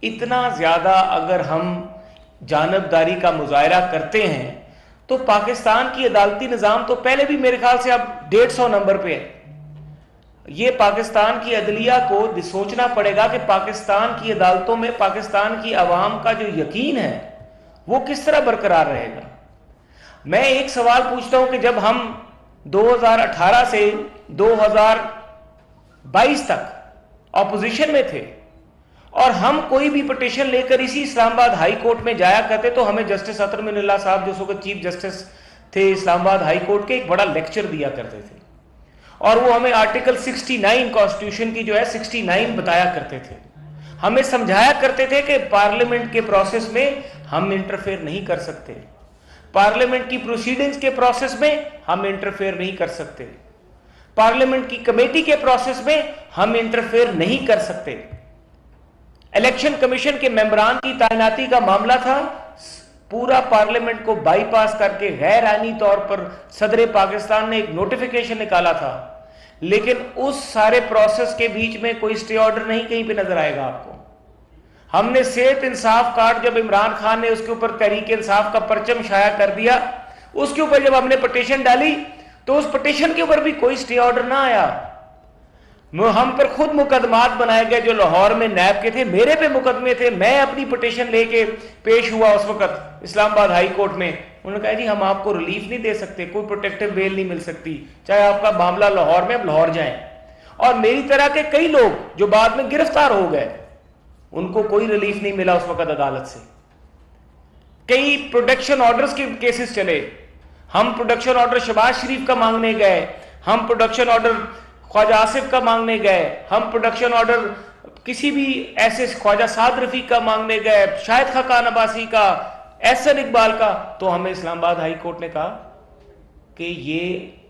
इतना ज्यादा अगर हम जानबदारी का मुजाहरा करते हैं तो पाकिस्तान की अदालती निज़ाम तो पहले भी मेरे ख्याल से अब 150 नंबर पे है। ये पाकिस्तान की अदलिया को सोचना पड़ेगा कि पाकिस्तान की अदालतों में पाकिस्तान की आवाम का जो यकीन है वो किस तरह बरकरार रहेगा। मैं एक सवाल पूछता हूं कि जब हम 2018 से 2022 तक ऑपोजिशन में थे और हम कोई भी पिटीशन लेकर इसी इस्लामाबाद हाई कोर्ट में जाया करते तो हमें जस्टिस अतर मिनल्ला साहब जो उस वक्त चीफ जस्टिस थे इस्लामाबाद हाई कोर्ट के, एक बड़ा लेक्चर दिया करते थे और वो हमें आर्टिकल 69 कॉन्स्टिट्यूशन की जो है 69 बताया करते थे। हमें समझाया करते थे कि पार्लियामेंट के प्रोसेस में हम इंटरफेयर नहीं कर सकते, पार्लियामेंट की प्रोसीडिंग्स के प्रोसेस में हम इंटरफेयर नहीं कर सकते, पार्लियामेंट की कमेटी के प्रोसेस में हम इंटरफेयर नहीं कर सकते। इलेक्शन कमीशन के मेंबरान की तैनाती का मामला था, पूरा पार्लियामेंट को बाईपास करके गैर आईनी तौर पर सदर पाकिस्तान ने एक नोटिफिकेशन निकाला था, लेकिन उस सारे प्रोसेस के बीच में कोई स्टे ऑर्डर नहीं कहीं पे नजर आएगा आपको। हमने सेहत इंसाफ कार्ड जब इमरान खान ने उसके ऊपर तहरीक इंसाफ का परचम शाया कर दिया, उसके ऊपर जब हमने पिटीशन डाली तो उस पिटीशन के ऊपर भी कोई स्टे ऑर्डर ना आया। हम पर खुद मुकदमात बनाए गए जो लाहौर में नैब के थे, मेरे पे मुकदमे थे, मैं अपनी पिटीशन लेके पेश हुआ उस वक्त इस्लामाबाद हाई कोर्ट में। उन्होंने कहा जी हम आपको रिलीफ नहीं दे सकते, कोई प्रोटेक्टिव बेल नहीं मिल सकती, चाहे आपका मामला लाहौर में, अब लाहौर जाएं। और मेरी तरह के कई लोग जो बाद में गिरफ्तार हो गए उनको कोई रिलीफ नहीं मिला उस वक्त अदालत से। कई प्रोटेक्शन ऑर्डर्स के केसेस चले, हम प्रोटेक्शन ऑर्डर शहबाज शरीफ का मांगने गए, हम प्रोटेक्शन ऑर्डर ख्वाजा आसिफ का मांगने गए, हम प्रोटेक्शन ऑर्डर किसी भी ऐसे ख्वाजा साद रफीक का मांगने गए, शाहिद खाकान अब्बासी का, एहसन इकबाल का, तो हमें इस्लामाबाद हाई कोर्ट ने कहा कि ये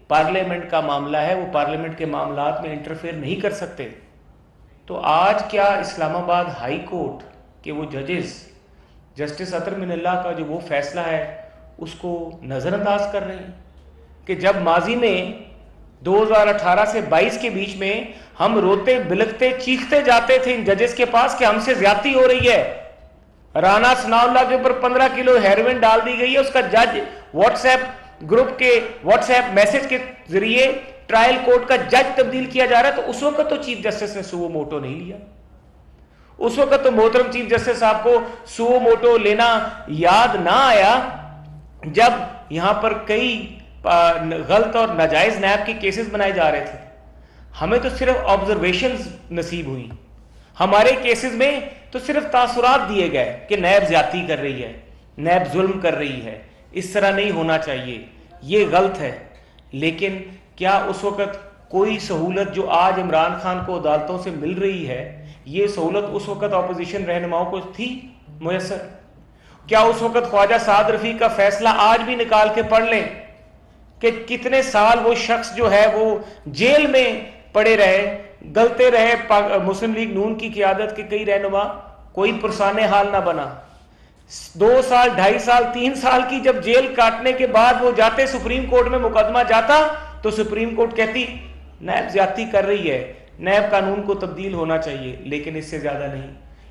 पार्लियामेंट का मामला है, वो पार्लियामेंट के मामलात में इंटरफेयर नहीं कर सकते। तो आज क्या इस्लामाबाद हाई कोर्ट के वो जजेस जस्टिस अतर मिनल्ला का जो वो फैसला है उसको नजरअंदाज कर रहे हैं कि जब माजी में 2018 से 22 के बीच में हम रोते बिलखते चीखते जाते थे इन जजेस के पास कि हमसे ज्यादती हो रही है, राना सनाउल्लाह के ऊपर 15 किलो हेरोइन डाल दी गई है, उसका जज व्हाट्सएप ग्रुप के व्हाट्सएप मैसेज के जरिए ट्रायल कोर्ट का जज तब्दील किया जा रहा है। तो उस वक्त तो चीफ जस्टिस ने सुओ मोटो नहीं लिया, उस वक्त तो मोहतरम चीफ जस्टिस साहब को सुओ मोटो लेना याद ना आया जब यहां पर कई गलत और नाजायज नैब के केसेस बनाए जा रहे थे। हमें तो सिर्फ ऑब्जर्वेशन नसीब हुई, हमारे केसेस में तो सिर्फ तासुरात दिए गए कि नैब ज्यादती कर रही है, नैब जुल्म कर रही है, इस तरह नहीं होना चाहिए, ये गलत है। लेकिन क्या उस वक्त कोई सहूलत जो आज इमरान खान को अदालतों से मिल रही है, ये सहूलत उस वक्त अपोजिशन रहनुमाओं को थी मुयसर? क्या उस वक्त ख्वाजा साद रफीक का फैसला आज भी निकाल के पढ़ लें कि कितने साल वो शख्स जो है वो जेल में पड़े रहे, गलते रहे, मुस्लिम लीग नून की क़ियादत के कई रहनुमा, कोई पुरसाने हाल ना बना। 2 साल 2.5 साल 3 साल की जब जेल काटने के बाद वो जाते सुप्रीम कोर्ट में मुकदमा जाता तो सुप्रीम कोर्ट कहती नैब ज्यादती कर रही है, नैब कानून को तब्दील होना चाहिए। लेकिन इससे ज्यादा नहीं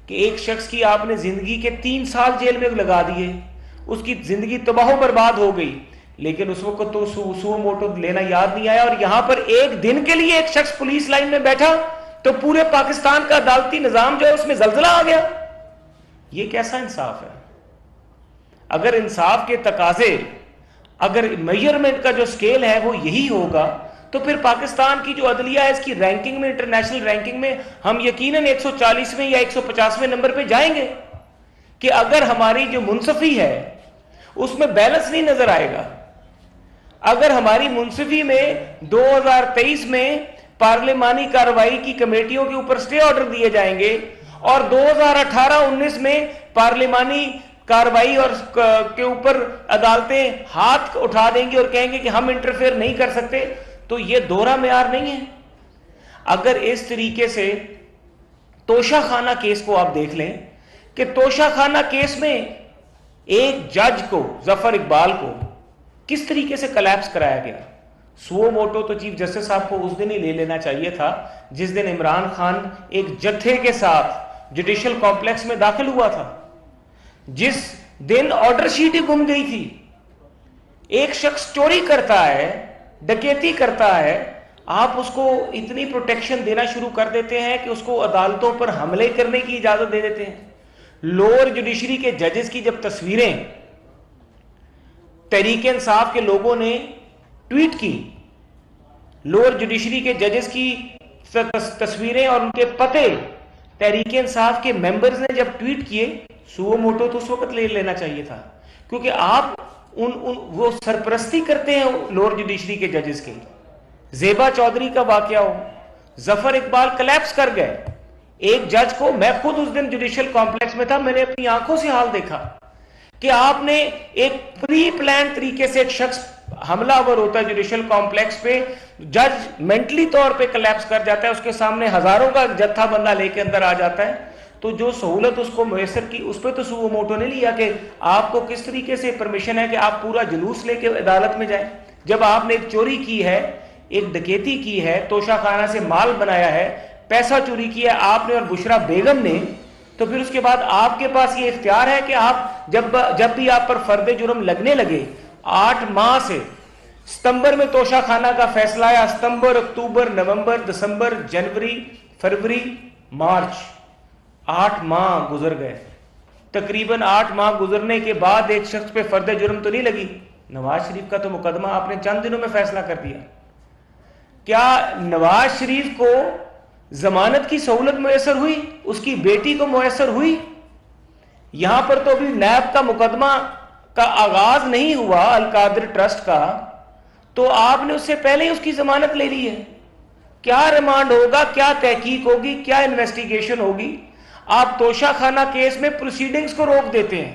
कि एक शख्स की आपने जिंदगी के 3 साल जेल में लगा दिए, उसकी जिंदगी तबाह बर्बाद हो गई, लेकिन उस वक्त तो सुओ मोटो लेना याद नहीं आया। और यहां पर एक दिन के लिए एक शख्स पुलिस लाइन में बैठा तो पूरे पाकिस्तान का अदालती निजाम जो है उसमें जलजला आ गया। ये कैसा इंसाफ है? अगर इंसाफ के तकाजे, अगर मेजरमेंट का जो स्केल है वो यही होगा तो फिर पाकिस्तान की जो अदलिया है इसकी रैंकिंग में, इंटरनेशनल रैंकिंग में हम यकीनन 140वें या 150वें नंबर पे जाएंगे कि अगर हमारी जो मुंसफी है उसमें बैलेंस नहीं नजर आएगा। अगर हमारी मुंसफी में 2023 में पार्लिमानी कार्रवाई की कमेटियों के ऊपर स्टे ऑर्डर दिए जाएंगे और 2018-19 में पार्लिमानी कार्रवाई और के ऊपर अदालतें हाथ उठा देंगी और कहेंगे कि हम इंटरफेयर नहीं कर सकते, तो यह दोहरा मेयार नहीं है। अगर इस तरीके से तोशाखाना केस को आप देख लें कि तोशाखाना केस में एक जज को, जफर इकबाल को, किस तरीके से कलैप्स कराया गया। सुओ मोटो तो चीफ जस्टिस साहब को उस दिन ही ले लेना चाहिए था जिस दिन इमरान खान एक जत्थे के साथ जुडिशियल कॉम्प्लेक्स में दाखिल हुआ था, जिस दिन ऑर्डर शीट ही गुम गई थी। एक शख्स चोरी करता है, डकैती करता है, आप उसको इतनी प्रोटेक्शन देना शुरू कर देते हैं कि उसको अदालतों पर हमले करने की इजाजत दे देते हैं। लोअर जुडिशरी के जजेस की जब तस्वीरें तहरीक इंसाफ के लोगों ने ट्वीट की, लोअर जुडिशरी के जजेस की तस्वीरें और उनके पते तहरीक इंसाफ के मेंबर्स ने जब ट्वीट किए, सुओ मोटो तो उस वक्त ले लेना चाहिए था, क्योंकि आप वो सरपरस्ती करते हैं लोअर जुडिशरी के जजेस की। जेबा चौधरी का वाकया हो, जफर इकबाल कलेप्स कर गए। एक जज को, मैं खुद उस दिन जुडिशियल कॉम्प्लेक्स में था, मैंने अपनी आंखों से हाल देखा कि आपने एक प्री प्लान तरीके से, एक शख्स हमलावर होता है जुडिशियल कॉम्प्लेक्स पे, जज मेंटली तौर पे कलेप्स कर जाता है, उसके सामने हजारों का जत्था बंदा लेके अंदर आ जाता है, तो जो सहूलत उसको मुयसर की उस पर तो सुओ मोटो ने लिया कि आपको किस तरीके से परमिशन है कि आप पूरा जुलूस लेके अदालत में जाए। जब आपने एक चोरी की है, एक डकैती की है, तोशाखाना से माल बनाया है, पैसा चोरी किया है आपने और बुशरा बेगम ने, तो फिर उसके बाद आपके पास ये इख्तियार है कि आप जब भी आप पर फर्द जुर्म लगने लगे, 8 माह से सितंबर में तोशाखाना का फैसला आया, सितंबर, अक्टूबर, नवंबर, दिसंबर, जनवरी, फरवरी, मार्च, 8 माह गुजर गए। तकरीबन 8 माह गुजरने के बाद एक शख्स पे फर्द जुर्म तो नहीं लगी। नवाज शरीफ का तो मुकदमा आपने चंद दिनों में फैसला कर दिया। क्या नवाज शरीफ को जमानत की सहूलत मुयसर हुई? उसकी बेटी को मुयसर हुई? यहां पर तो अभी नैब का मुकदमा का आगाज नहीं हुआ, अलकादर ट्रस्ट का, तो आपने उससे पहले ही उसकी जमानत ले ली है। क्या रिमांड होगा, क्या तहकीक होगी, क्या इन्वेस्टिगेशन होगी? आप तोशाखाना केस में प्रोसीडिंग्स को रोक देते हैं,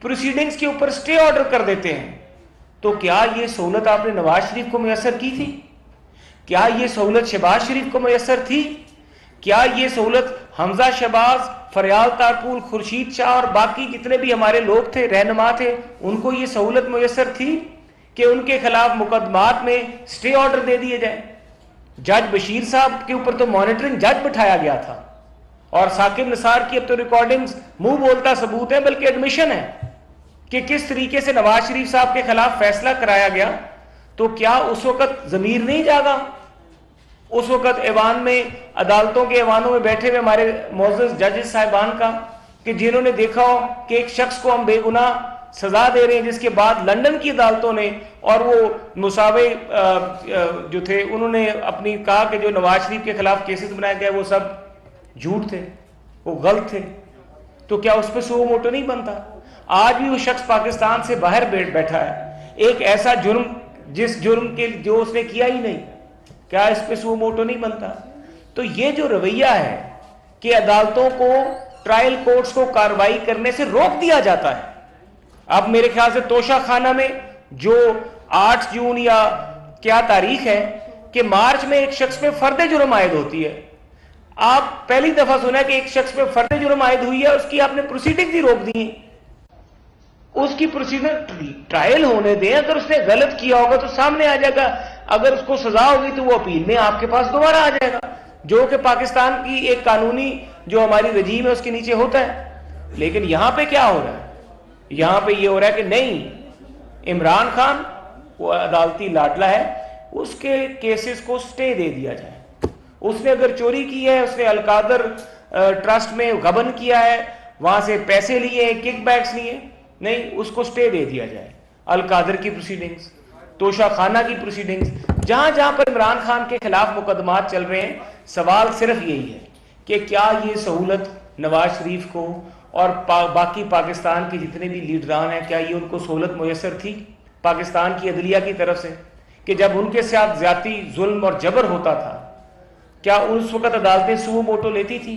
प्रोसीडिंग्स के ऊपर स्टे ऑर्डर कर देते हैं। तो क्या यह सहूलत आपने नवाज शरीफ को मुयसर की थी? क्या यह सहूलत शहबाज शरीफ को मुयसर थी? क्या यह सहूलत हमजा शहबाज, फरियाल तारपुल, खुर्शीद शाह और बाकी जितने भी हमारे लोग थे, रहनुमा थे, उनको यह सहूलत मुयसर थी कि उनके खिलाफ मुकदमात में स्टे ऑर्डर दे दिए जाए? जज बशीर साहब के ऊपर तो मॉनिटरिंग जज बिठाया गया था, और साकिब निसार की अब तो रिकॉर्डिंग्स मुंह बोलता सबूत है, बल्कि एडमिशन है कि किस तरीके से नवाज शरीफ साहब के खिलाफ फैसला कराया गया। तो क्या उस वक्त जमीर नहीं जागा? उस वक्त ऐवान में, अदालतों के ऐवानों में बैठे हुए हमारे मोअज़्ज़ज़ जजेस साहिबान का, कि जिन्होंने देखा हो कि एक शख्स को हम बेगुनाह सजा दे रहे हैं, जिसके बाद लंदन की अदालतों ने और वो मुसावे जो थे उन्होंने अपनी कहा कि जो नवाज शरीफ के खिलाफ केसेस बनाए गए वो सब झूठ थे, वो गलत थे। तो क्या उस पर सुओ मोटो नहीं बनता? आज भी वो शख्स पाकिस्तान से बाहर बैठा है, एक ऐसा जुर्म जिस जुर्म के जो उसने किया ही नहीं, क्या इस पे सुओ मोटो नहीं बनता? तो ये जो रवैया है कि अदालतों को, ट्रायल कोर्ट्स को कार्रवाई करने से रोक दिया जाता है। अब मेरे ख्याल से तोशाखाना में जो 8 जून या क्या तारीख है कि मार्च में एक शख्स पे फर्द जुर्म आयद होती है, आप पहली दफा सुना कि एक शख्स पे फर्द जुर्म आयद हुई है, उसकी आपने प्रोसीडिंग ही रोक दी। उसकी प्रोसीडिंग ट्रायल होने दें, अगर उसने गलत किया होगा तो सामने आ जाएगा, अगर उसको सजा होगी तो वो अपील में आपके पास दोबारा आ जाएगा, जो कि पाकिस्तान की एक कानूनी जो हमारी रजीम है उसके नीचे होता है। लेकिन यहां पे क्या हो रहा है? यहां पे ये हो रहा है कि नहीं, इमरान खान वो अदालती लाडला है, उसके केसेस को स्टे दे दिया जाए। उसने अगर चोरी की है, उसने अलकादर ट्रस्ट में गबन किया है, वहां से पैसे लिए, किकबैक्स लिए, नहीं, उसको स्टे दे दिया जाए। अलकादर की प्रोसीडिंग्स, तोशाखाना की प्रोसीडिंग्स, जहां जहां पर इमरान खान के खिलाफ मुकदमात चल रहे हैं, सवाल सिर्फ यही है कि क्या ये सहूलत नवाज शरीफ को और बाकी पाकिस्तान के जितने भी लीडरान हैं, क्या ये उनको सहूलत मुयसर थी पाकिस्तान की अदलिया की तरफ से कि जब उनके साथ ज्यादती, जुल्म और जबर होता था, क्या उस वक्त अदालतें सुओ मोटो लेती थी?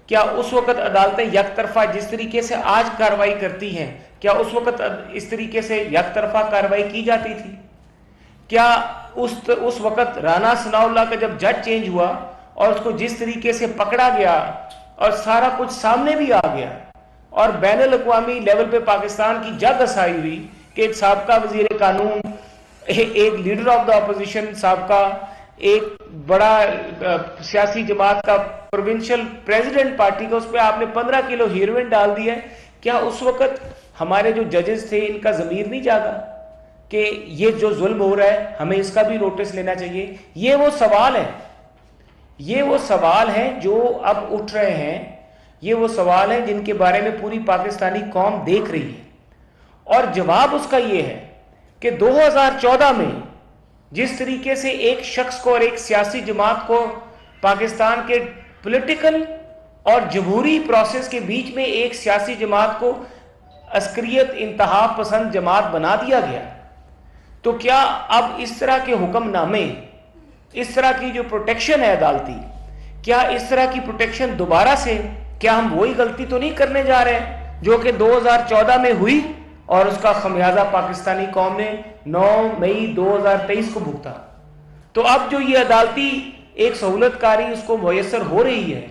क्या उस वक्त अदालतें यकतरफा जिस तरीके से आज कार्रवाई करती हैं, क्या उस वक्त इस तरीके से यकतरफा कार्रवाई की जाती थी? क्या उस वक्त राना सनाउल्लाह का जब जज चेंज हुआ और उसको जिस तरीके से पकड़ा गया और सारा कुछ सामने भी आ गया और बैनुल अक़वामी लेवल पे पाकिस्तान की जग हसाई हुई कि एक साबका वजीर कानून, एक लीडर ऑफ द अपोजिशन साबका, एक बड़ा सियासी जमात का प्रोविंशियल प्रेसिडेंट पार्टी का, उस पर आपने 15 किलो हीरोइन डाल दिया है। क्या उस वक्त हमारे जो जजेस थे इनका जमीर नहीं जागा कि ये जो जुल्म हो रहा है हमें इसका भी नोटिस लेना चाहिए? ये वो सवाल है, ये वो सवाल हैं जो अब उठ रहे हैं, ये वो सवाल हैं जिनके बारे में पूरी पाकिस्तानी कौम देख रही है। और जवाब उसका ये है कि 2014 में जिस तरीके से एक शख्स को और एक सियासी जमात को पाकिस्तान के पॉलिटिकल और जमहूरी प्रोसेस के बीच में एक सियासी जमात को अस्करियत इंतहा पसंद जमात बना दिया गया, तो क्या अब इस तरह के हुक्मनामे, इस तरह की जो प्रोटेक्शन है अदालती, क्या इस तरह की प्रोटेक्शन दोबारा से, क्या हम वही गलती तो नहीं करने जा रहे हैं जो कि 2014 में हुई और उसका खमियाजा पाकिस्तानी कौम ने 9 मई 2023 को भुगता? तो अब जो ये अदालती एक सहूलतकारी उसको मुयसर हो रही है,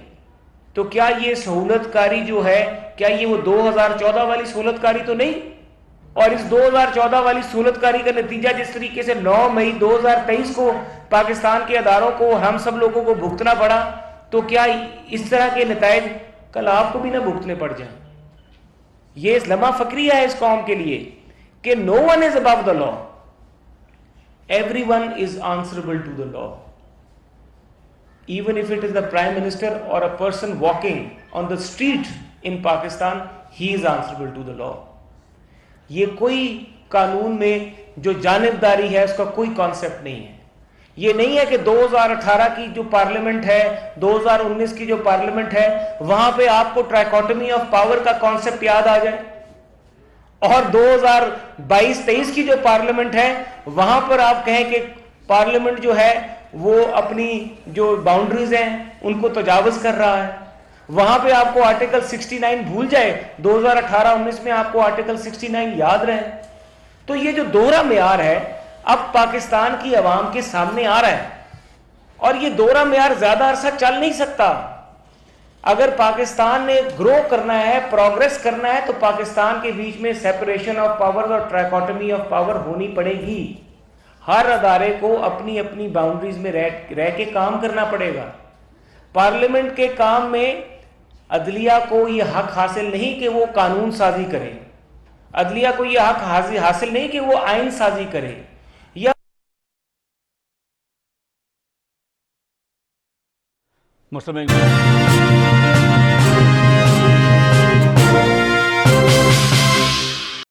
तो क्या ये सहूलतकारी जो है, क्या ये वो 2014 वाली सहूलतकारी तो नहीं? और इस 2014 वाली सहूलतकारी का नतीजा जिस तरीके से 9 मई 2023 को पाकिस्तान के अदारों को, हम सब लोगों को भुगतना पड़ा, तो क्या इस तरह के नतायज कल आपको भी ना भुगतने पड़ जाए? ये इस्लामा फक्रिया है इस कौम के लिए कि no one is above the law, everyone is answerable to the law, even if it is the prime minister or a person walking on the street in Pakistan, he is answerable to the law. ये कोई कानून में जो जानिबदारी है उसका कोई concept नहीं है। ये नहीं है कि 2018 की जो पार्लियामेंट है, 2019 की जो पार्लियामेंट है, वहां पे आपको ट्राइकोटमी ऑफ पावर का कॉन्सेप्ट याद आ जाए, और 2022-23 की जो पार्लियामेंट है वहां पर आप कहें कि पार्लियामेंट जो है वो अपनी जो बाउंड्रीज हैं उनको तजावज कर रहा है। वहां पे आपको आर्टिकल 69 भूल जाए, 2018-19 में आपको आर्टिकल 69 याद रहे। तो ये जो दोहरा मेयार है अब पाकिस्तान की आवाम के सामने आ रहा है, और ये दोहरा मेयार ज्यादा अरसा चल नहीं सकता। अगर पाकिस्तान ने ग्रो करना है, प्रोग्रेस करना है, तो पाकिस्तान के बीच में सेपरेशन ऑफ पावर और ट्राइकोटमी ऑफ पावर होनी पड़ेगी। हर अदारे को अपनी अपनी बाउंड्रीज में रह के काम करना पड़ेगा। पार्लियामेंट के काम में अदलिया को यह हक हासिल नहीं कि वो कानून साजी करे, अदलिया को यह हक हासिल नहीं कि वो आइन साजी करे या मुस्लिम